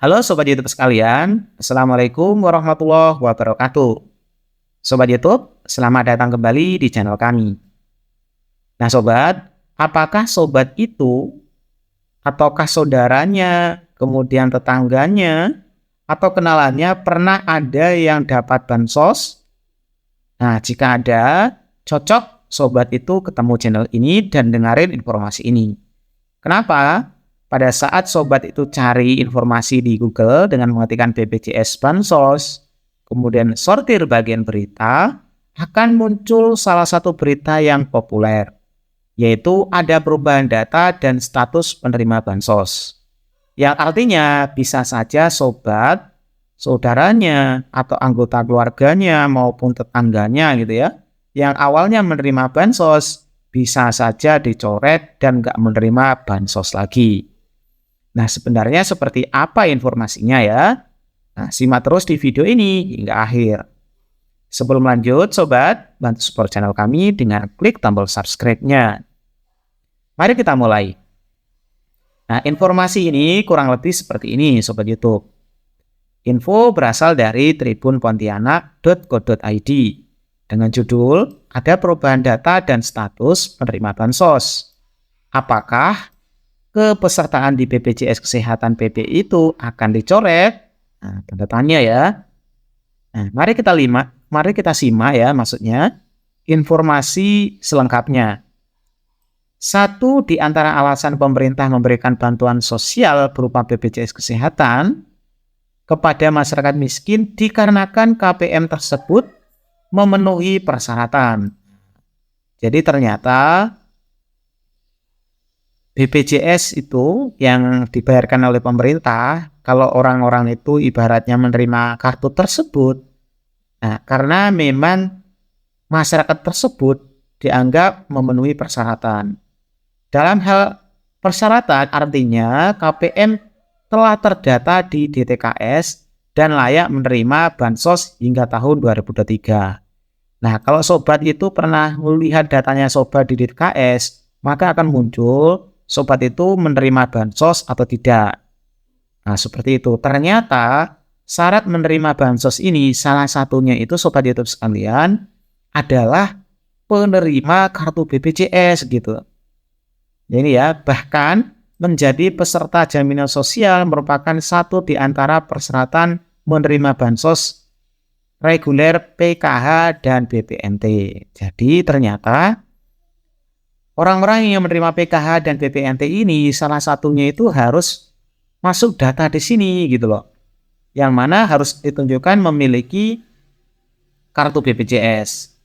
Halo Sobat YouTube sekalian, Assalamualaikum warahmatullahi wabarakatuh. Sobat YouTube, selamat datang kembali di channel kami. Nah Sobat, apakah Sobat itu, ataukah saudaranya, kemudian tetangganya, atau kenalannya pernah ada yang dapat bansos? Nah jika ada, cocok Sobat itu ketemu channel ini dan dengerin informasi ini. Kenapa? Pada saat Sobat itu cari informasi di Google dengan mengetikkan BPJS Bansos, kemudian sortir bagian berita, akan muncul salah satu berita yang populer, yaitu ada perubahan data dan status penerima Bansos. Yang artinya bisa saja Sobat, saudaranya, atau anggota keluarganya maupun tetangganya gitu ya, yang awalnya menerima Bansos, bisa saja dicoret dan nggak menerima Bansos lagi. Nah, sebenarnya seperti apa informasinya ya? Nah, simak terus di video ini hingga akhir. Sebelum lanjut, Sobat, bantu support channel kami dengan klik tombol subscribe-nya. Mari kita mulai. Nah, informasi ini kurang lebih seperti ini, Sobat YouTube. Info berasal dari tribunpontianak.co.id dengan judul, ada perubahan data dan status penerima Bansos. Apakah kepesertaan di BPJS Kesehatan PP itu akan dicoret? Nah, tanda tanya ya. Nah, mari kita simak ya maksudnya informasi selengkapnya. Satu di antara alasan pemerintah memberikan bantuan sosial berupa BPJS Kesehatan kepada masyarakat miskin dikarenakan KPM tersebut memenuhi persyaratan. Jadi ternyata BPJS itu yang dibayarkan oleh pemerintah, kalau orang-orang itu ibaratnya menerima kartu tersebut, nah karena memang masyarakat tersebut dianggap memenuhi persyaratan. Dalam hal persyaratan artinya KPM telah terdata di DTKS dan layak menerima bansos hingga tahun 2023. Nah, kalau Sobat itu pernah melihat datanya Sobat di DTKS, maka akan muncul Sobat itu menerima bansos atau tidak. Nah, seperti itu. Ternyata syarat menerima bansos ini salah satunya itu Sobat YouTube sekalian adalah penerima kartu BPJS gitu. Jadi ya, bahkan menjadi peserta jaminan sosial merupakan satu di antara persyaratan menerima bansos reguler PKH dan BPNT. Jadi ternyata orang-orang yang menerima PKH dan BPNT ini salah satunya itu harus masuk data di sini gitu loh. Yang mana harus ditunjukkan memiliki kartu BPJS.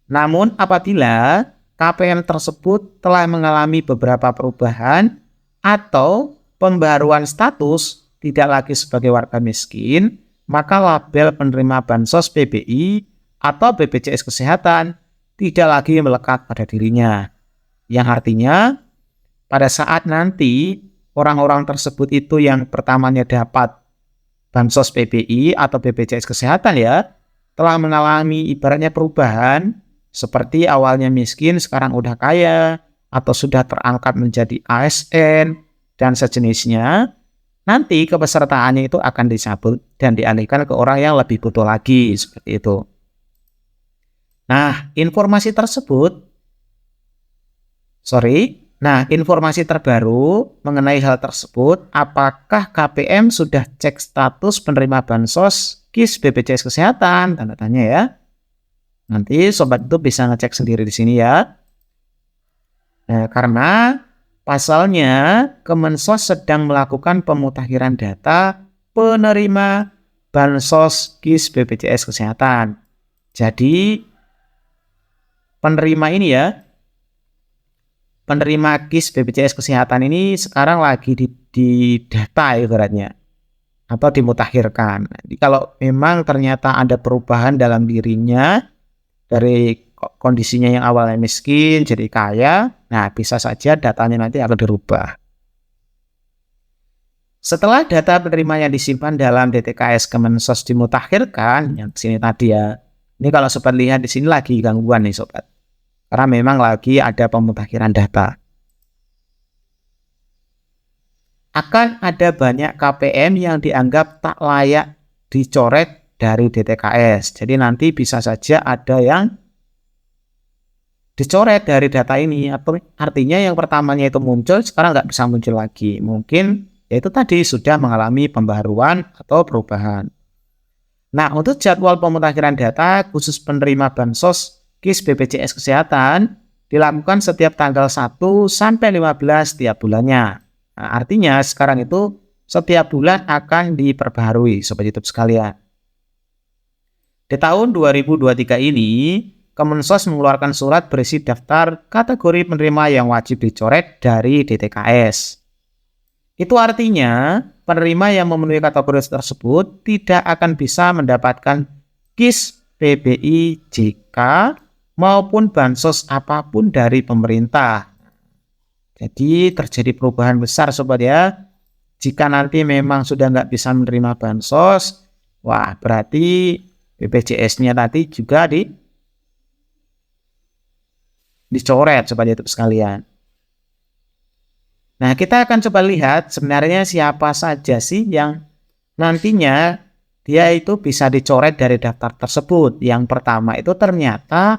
Namun apabila KPM tersebut telah mengalami beberapa perubahan atau pembaruan status tidak lagi sebagai warga miskin, maka label penerima bansos PBI atau BPJS Kesehatan tidak lagi melekat pada dirinya. Yang artinya pada saat nanti orang-orang tersebut itu yang pertamanya dapat bansos PBI atau BPJS Kesehatan ya, telah mengalami ibaratnya perubahan seperti awalnya miskin sekarang udah kaya atau sudah terangkat menjadi ASN dan sejenisnya, nanti kepesertaannya itu akan dicabut dan dialihkan ke orang yang lebih butuh lagi seperti itu. Nah, informasi terbaru mengenai hal tersebut, apakah KPM sudah cek status penerima bansos KIS BPJS Kesehatan? Tanda tanya ya. Nanti Sobat itu bisa ngecek sendiri di sini ya. Nah, karena pasalnya Kemensos sedang melakukan pemutakhiran data penerima bansos KIS BPJS Kesehatan. Jadi penerima ini ya, penerima KIS BPJS Kesehatan ini sekarang lagi di data ibaratnya atau dimutakhirkan. Jadi kalau memang ternyata ada perubahan dalam dirinya dari kondisinya yang awalnya miskin jadi kaya, nah bisa saja datanya nanti akan dirubah. Setelah data penerimanya disimpan dalam DTKS Kemensos dimutakhirkan, yang sini tadi ya. Ini kalau Sobat lihat di sini lagi gangguan nih Sobat. Karena memang lagi ada pemutakhiran data. akan ada banyak KPM yang dianggap tak layak dicoret dari DTKS. Jadi nanti bisa saja ada yang dicoret dari data ini. Artinya yang pertamanya itu muncul, sekarang nggak bisa muncul lagi. Mungkin yaitu tadi sudah mengalami pembaharuan atau perubahan. Nah, untuk jadwal pemutakhiran data khusus penerima Bansos KIS BPJS Kesehatan dilakukan setiap tanggal 1 sampai 15 setiap bulannya. Nah, artinya sekarang itu setiap bulan akan diperbaharui, Sobat YouTube sekalian. Di tahun 2023 ini, Kemensos mengeluarkan surat berisi daftar kategori penerima yang wajib dicoret dari DTKS. Itu artinya penerima yang memenuhi kategori tersebut tidak akan bisa mendapatkan KIS PBI JK maupun bansos apapun dari pemerintah. Jadi terjadi perubahan besar Sobat ya. Jika nanti memang sudah nggak bisa menerima bansos, wah berarti BPJS-nya tadi juga dicoret Sobat YouTube sekalian. Nah, kita akan coba lihat sebenarnya siapa saja sih yang nantinya dia itu bisa dicoret dari daftar tersebut. Yang pertama itu ternyata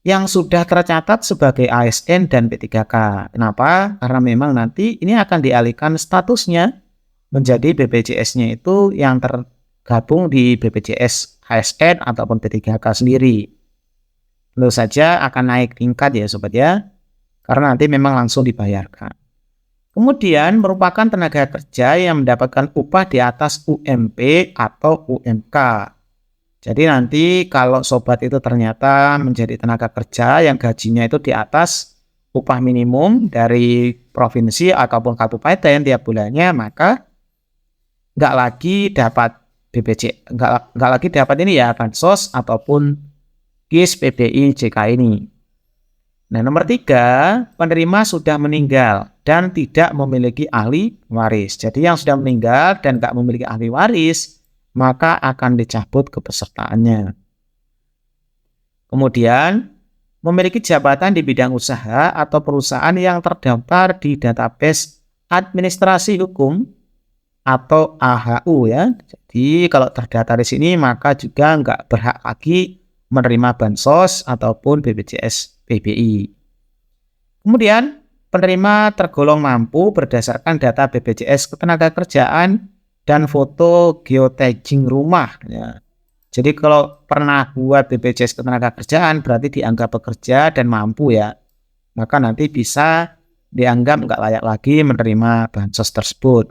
yang sudah tercatat sebagai ASN dan P3K. Kenapa? Karena memang nanti ini akan dialihkan statusnya menjadi BPJS-nya itu yang tergabung di BPJS ASN ataupun P3K sendiri. Tentu saja akan naik tingkat ya Sobat ya, karena nanti memang langsung dibayarkan. Kemudian merupakan tenaga kerja yang mendapatkan upah di atas UMP atau UMK. Jadi nanti kalau Sobat itu ternyata menjadi tenaga kerja yang gajinya itu di atas upah minimum dari provinsi ataupun kabupaten tiap bulannya, maka nggak lagi dapat nggak lagi dapat ini ya bansos ataupun KIS PBI JK ini. Nah, nomor 3, penerima sudah meninggal dan tidak memiliki ahli waris. Jadi yang sudah meninggal dan tidak memiliki ahli waris, maka akan dicabut kepesertaannya. Kemudian, memiliki jabatan di bidang usaha atau perusahaan yang terdaftar di database administrasi hukum atau AHU ya. Jadi kalau terdaftar di sini maka juga nggak berhak lagi menerima bansos ataupun BPJS PBI. Kemudian penerima tergolong mampu berdasarkan data BPJS Ketenagakerjaan dan foto geotagging rumah ya. Jadi kalau pernah buat BPJS Ketenagakerjaan berarti dianggap bekerja dan mampu ya, maka nanti bisa dianggap nggak layak lagi menerima bansos tersebut.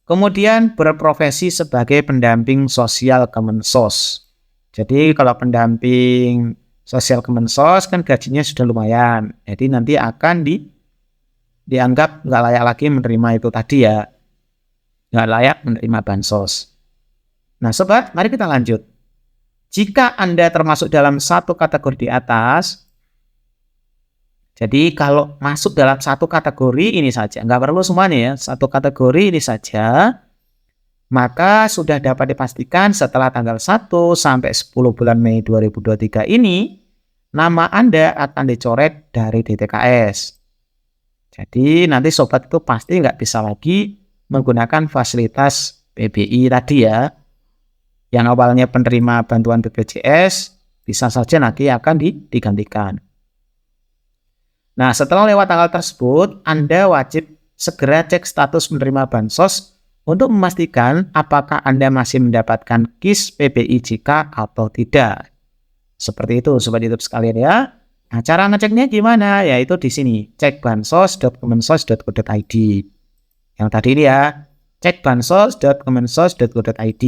Kemudian berprofesi sebagai pendamping sosial Kemensos. Jadi kalau pendamping sosial Kemensos kan gajinya sudah lumayan. Jadi nanti akan dianggap nggak layak lagi menerima itu tadi ya. Nggak layak menerima bansos. Nah Sobat, mari kita lanjut. Jika Anda termasuk dalam satu kategori di atas, jadi kalau masuk dalam satu kategori ini saja, nggak perlu semuanya ya, satu kategori ini saja, maka sudah dapat dipastikan setelah tanggal 1 sampai 10 bulan Mei 2023 ini, nama Anda akan dicoret dari DTKS. Jadi nanti Sobat itu pasti nggak bisa lagi menggunakan fasilitas PBI tadi ya. Yang awalnya penerima bantuan BPJS, bisa saja nanti akan digantikan. Nah, setelah lewat tanggal tersebut, Anda wajib segera cek status menerima bansos untuk memastikan apakah Anda masih mendapatkan KIS PBI JK atau tidak. Seperti itu Sobat YouTube sekalian ya. Nah, cara ngeceknya gimana? Yaitu di sini, cek bansos.kemensos.go.id. Yang tadi ini ya, cek bansos.kemensos.go.id.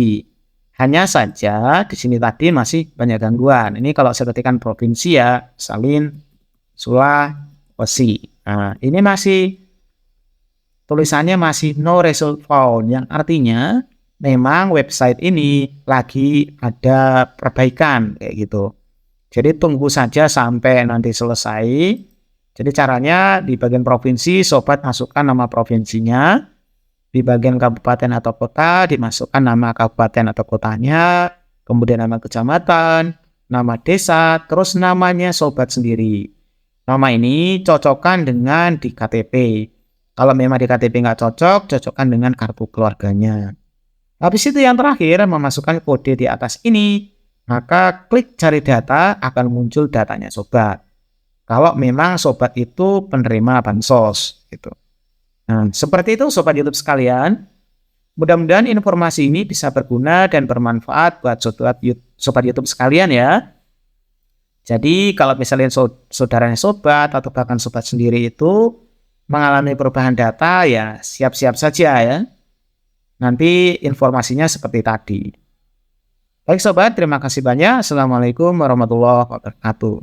Hanya saja di sini tadi masih banyak gangguan. Ini kalau saya ketikkan provinsi ya, Salin, Sulawesi. Nah, ini masih tulisannya masih no result found, yang artinya memang website ini lagi ada perbaikan kayak gitu. Jadi tunggu saja sampai nanti selesai. Jadi caranya di bagian provinsi Sobat masukkan nama provinsinya, di bagian kabupaten atau kota dimasukkan nama kabupaten atau kotanya, kemudian nama kecamatan, nama desa, terus namanya Sobat sendiri. Nama ini cocokkan dengan di KTP. Kalau memang di KTP nggak cocok, cocokkan dengan kartu keluarganya. Habis itu yang terakhir, memasukkan kode di atas ini. Maka klik cari data, akan muncul datanya sobat. Kalau memang sobat itu penerima bansos gitu. Nah, seperti itu sobat YouTube sekalian. Mudah-mudahan informasi ini bisa berguna dan bermanfaat buat sobat YouTube sekalian ya. Jadi kalau misalnya saudaranya sobat atau bahkan sobat sendiri itu mengalami perubahan data, ya siap-siap saja ya. Nanti informasinya seperti tadi. Baik sobat, terima kasih banyak. Assalamualaikum warahmatullahi wabarakatuh.